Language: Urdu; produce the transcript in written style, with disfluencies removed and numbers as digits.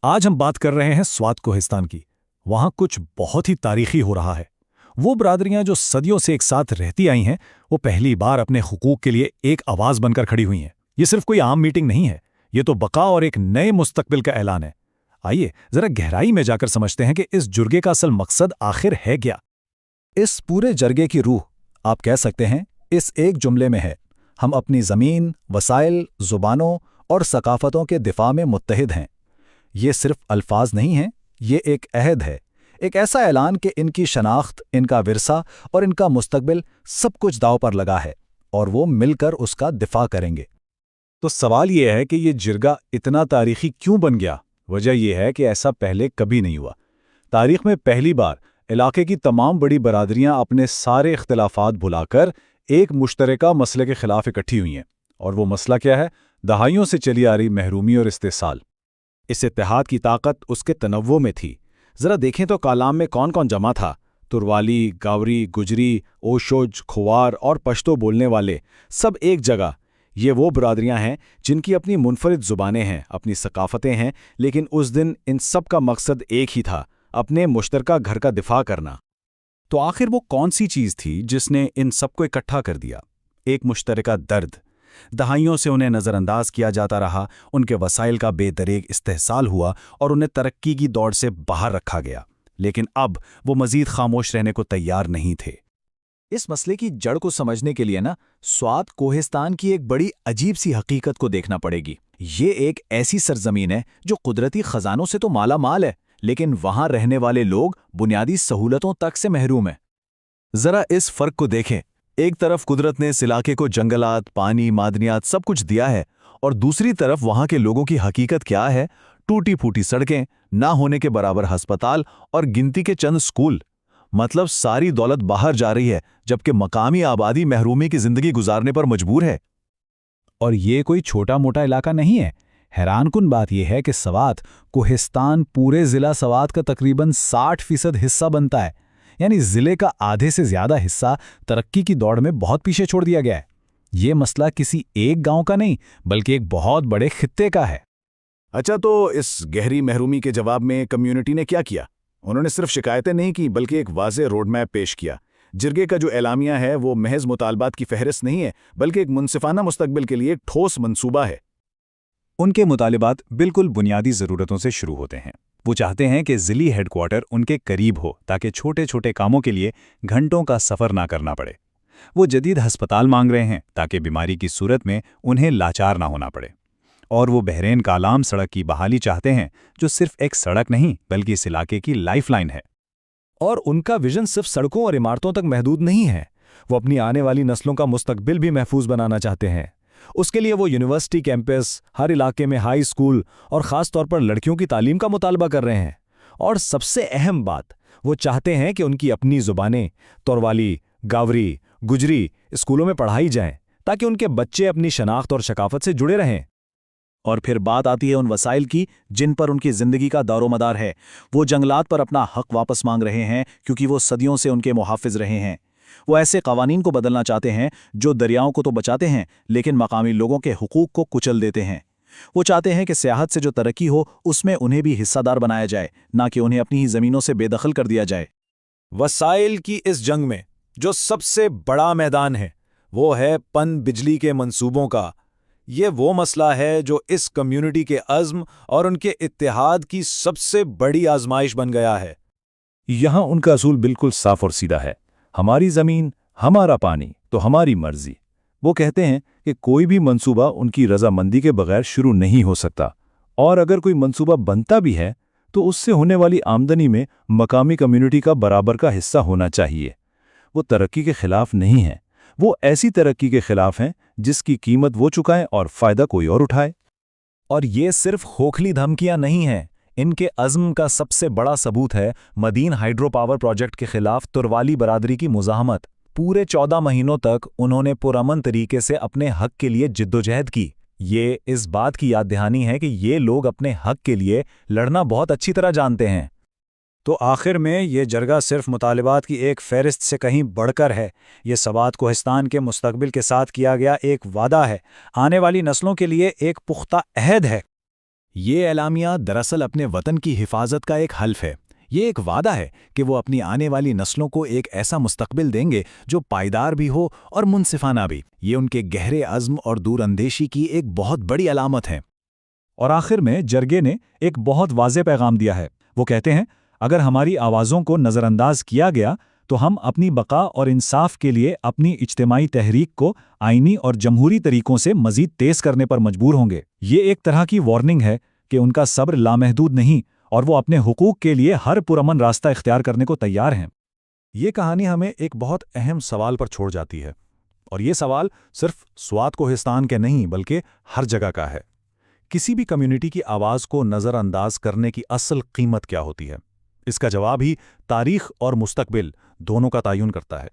آج ہم بات کر رہے ہیں سوات کوہستان کی۔ وہاں کچھ بہت ہی تاریخی ہو رہا ہے۔ وہ برادریاں جو صدیوں سے ایک ساتھ رہتی آئی ہیں، وہ پہلی بار اپنے حقوق کے لیے ایک آواز بن کر کھڑی ہوئی ہیں۔ یہ صرف کوئی عام میٹنگ نہیں ہے، یہ تو بقا اور ایک نئے مستقبل کا اعلان ہے۔ آئیے ذرا گہرائی میں جا کر سمجھتے ہیں کہ اس جرگے کا اصل مقصد آخر ہے کیا۔ اس پورے جرگے کی روح، آپ کہہ سکتے ہیں، اس ایک جملے میں ہے: ہم اپنی زمین، وسائل، زبانوں اور ثقافتوں کے دفاع میں متحد ہیں۔ یہ صرف الفاظ نہیں ہیں، یہ ایک عہد ہے، ایک ایسا اعلان کہ ان کی شناخت، ان کا ورثہ اور ان کا مستقبل سب کچھ داؤ پر لگا ہے، اور وہ مل کر اس کا دفاع کریں گے۔ تو سوال یہ ہے کہ یہ جرگہ اتنا تاریخی کیوں بن گیا؟ وجہ یہ ہے کہ ایسا پہلے کبھی نہیں ہوا۔ تاریخ میں پہلی بار علاقے کی تمام بڑی برادریاں اپنے سارے اختلافات بھلا کر ایک مشترکہ مسئلے کے خلاف اکٹھی ہوئی ہیں، اور وہ مسئلہ کیا ہے؟ دہائیوں سے چلی آ رہی محرومی اور استحصال۔ اس اتحاد کی طاقت اس کے تنوع میں تھی۔ ذرا دیکھیں تو کالام میں کون کون جمع تھا۔ تروالی، گاوری، گجری، اوشوج، کھوار اور پشتو بولنے والے، سب ایک جگہ۔ یہ وہ برادریاں ہیں جن کی اپنی منفرد زبانیں ہیں، اپنی ثقافتیں ہیں، لیکن اس دن ان سب کا مقصد ایک ہی تھا: اپنے مشترکہ گھر کا دفاع کرنا۔ تو آخر وہ کون سی چیز تھی جس نے ان سب کو اکٹھا کر دیا؟ ایک مشترکہ درد۔ دہائیوں سے انہیں نظر انداز کیا جاتا رہا، ان کے وسائل کا بے دریغ استحصال ہوا اور انہیں ترقی کی دوڑ سے باہر رکھا گیا، لیکن اب وہ مزید خاموش رہنے کو تیار نہیں تھے۔ اس مسئلے کی جڑ کو سمجھنے کے لیے سوات کوہستان کی ایک بڑی عجیب سی حقیقت کو دیکھنا پڑے گی۔ یہ ایک ایسی سرزمین ہے جو قدرتی خزانوں سے تو مالا مال ہے، لیکن وہاں رہنے والے لوگ بنیادی سہولتوں تک سے محروم ہیں۔ ذرا اس فرق کو دیکھیں۔ ایک طرف قدرت نے اس علاقے کو جنگلات، پانی، معدنیات سب کچھ دیا ہے، اور دوسری طرف وہاں کے لوگوں کی حقیقت کیا ہے؟ ٹوٹی پھوٹی سڑکیں، نہ ہونے کے برابر ہسپتال اور گنتی کے چند سکول۔ مطلب ساری دولت باہر جا رہی ہے، جبکہ مقامی آبادی محرومی کی زندگی گزارنے پر مجبور ہے۔ اور یہ کوئی چھوٹا موٹا علاقہ نہیں ہے۔ حیران کن بات یہ ہے کہ سوات کوہستان پورے ضلع سوات کا تقریباً 60% حصہ بنتا ہے، یعنی ضلع کا آدھے سے زیادہ حصہ ترقی کی دوڑ میں بہت پیچھے چھوڑ دیا گیا ہے۔ یہ مسئلہ کسی ایک گاؤں کا نہیں، بلکہ ایک بہت بڑے خطے کا ہے۔ اچھا، تو اس گہری محرومی کے جواب میں کمیونٹی نے کیا کیا؟ انہوں نے صرف شکایتیں نہیں کی، بلکہ ایک واضح روڈ میپ پیش کیا۔ جرگے کا جو اعلامیہ ہے وہ محض مطالبات کی فہرست نہیں ہے، بلکہ ایک منصفانہ مستقبل کے لیے ایک ٹھوس منصوبہ ہے۔ ان کے مطالبات بالکل بنیادی ضرورتوں سے شروع ہوتے ہیں۔ وہ چاہتے ہیں کہ ضلعی ہیڈ کوارٹر ان کے قریب ہو، تاکہ چھوٹے چھوٹے کاموں کے لیے گھنٹوں کا سفر نہ کرنا پڑے۔ وہ جدید ہسپتال مانگ رہے ہیں، تاکہ بیماری کی صورت میں انہیں لاچار نہ ہونا پڑے۔ اور وہ بحرین کالام سڑک کی بحالی چاہتے ہیں، جو صرف ایک سڑک نہیں بلکہ اس علاقے کی لائف لائن ہے۔ اور ان کا ویژن صرف سڑکوں اور عمارتوں تک محدود نہیں ہے۔ وہ اپنی آنے والی نسلوں کا مستقبل بھی محفوظ بنانا چاہتے ہیں۔ اس کے لیے وہ یونیورسٹی کیمپس، ہر علاقے میں ہائی اسکول اور خاص طور پر لڑکیوں کی تعلیم کا مطالبہ کر رہے ہیں۔ اور سب سے اہم بات، وہ چاہتے ہیں کہ ان کی اپنی زبانیں تروالی، گاوری، گجری اسکولوں میں پڑھائی جائیں، تاکہ ان کے بچے اپنی شناخت اور ثقافت سے جڑے رہیں۔ اور پھر بات آتی ہے ان وسائل کی جن پر ان کی زندگی کا دار و مدار ہے۔ وہ جنگلات پر اپنا حق واپس مانگ رہے ہیں، کیونکہ وہ صدیوں سے ان کے محافظ رہے ہیں۔ وہ ایسے قوانین کو بدلنا چاہتے ہیں جو دریاؤں کو تو بچاتے ہیں، لیکن مقامی لوگوں کے حقوق کو کچل دیتے ہیں۔ وہ چاہتے ہیں کہ سیاحت سے جو ترقی ہو، اس میں انہیں بھی حصہ دار بنایا جائے، نہ کہ انہیں اپنی ہی زمینوں سے بے دخل کر دیا جائے۔ وسائل کی اس جنگ میں جو سب سے بڑا میدان ہے، وہ ہے پن بجلی کے منصوبوں کا۔ یہ وہ مسئلہ ہے جو اس کمیونٹی کے عزم اور ان کے اتحاد کی سب سے بڑی آزمائش بن گیا ہے۔ یہاں ان کا اصول بالکل صاف اور سیدھا ہے: ہماری زمین، ہمارا پانی، تو ہماری مرضی۔ وہ کہتے ہیں کہ کوئی بھی منصوبہ ان کی رضامندی کے بغیر شروع نہیں ہو سکتا، اور اگر کوئی منصوبہ بنتا بھی ہے تو اس سے ہونے والی آمدنی میں مقامی کمیونٹی کا برابر کا حصہ ہونا چاہیے۔ وہ ترقی کے خلاف نہیں ہیں، وہ ایسی ترقی کے خلاف ہیں جس کی قیمت وہ چکائیں اور فائدہ کوئی اور اٹھائے۔ اور یہ صرف کھوکھلی دھمکیاں نہیں ہیں، ان کے عزم کا سب سے بڑا ثبوت ہے مدین ہائیڈرو پاور پروجیکٹ کے خلاف تروالی برادری کی مزاحمت۔ پورے 14 مہینوں تک انہوں نے پرامن طریقے سے اپنے حق کے لیے جدوجہد کی۔ یہ اس بات کی یاد دہانی ہے کہ یہ لوگ اپنے حق کے لیے لڑنا بہت اچھی طرح جانتے ہیں۔ تو آخر میں یہ جرگہ صرف مطالبات کی ایک فہرست سے کہیں بڑھ کر ہے۔ یہ سوات کوہستان کے مستقبل کے ساتھ کیا گیا ایک وعدہ ہے، آنے والی نسلوں کے لیے ایک پختہ عہد ہے۔ یہ اعلامیہ دراصل اپنے وطن کی حفاظت کا ایک حلف ہے۔ یہ ایک وعدہ ہے کہ وہ اپنی آنے والی نسلوں کو ایک ایسا مستقبل دیں گے جو پائیدار بھی ہو اور منصفانہ بھی۔ یہ ان کے گہرے عزم اور دور اندیشی کی ایک بہت بڑی علامت ہے۔ اور آخر میں جرگے نے ایک بہت واضح پیغام دیا ہے۔ وہ کہتے ہیں، اگر ہماری آوازوں کو نظر انداز کیا گیا تو ہم اپنی بقا اور انصاف کے لیے اپنی اجتماعی تحریک کو آئینی اور جمہوری طریقوں سے مزید تیز کرنے پر مجبور ہوں گے۔ یہ ایک طرح کی وارننگ ہے کہ ان کا صبر لامحدود نہیں اور وہ اپنے حقوق کے لیے ہر پرامن راستہ اختیار کرنے کو تیار ہیں۔ یہ کہانی ہمیں ایک بہت اہم سوال پر چھوڑ جاتی ہے، اور یہ سوال صرف سوات کوہستان کے نہیں بلکہ ہر جگہ کا ہے۔ کسی بھی کمیونٹی کی آواز کو نظر انداز کرنے کی اصل قیمت کیا ہوتی ہے؟ اس کا جواب ہی تاریخ اور مستقبل دونوں کا تعین کرتا ہے۔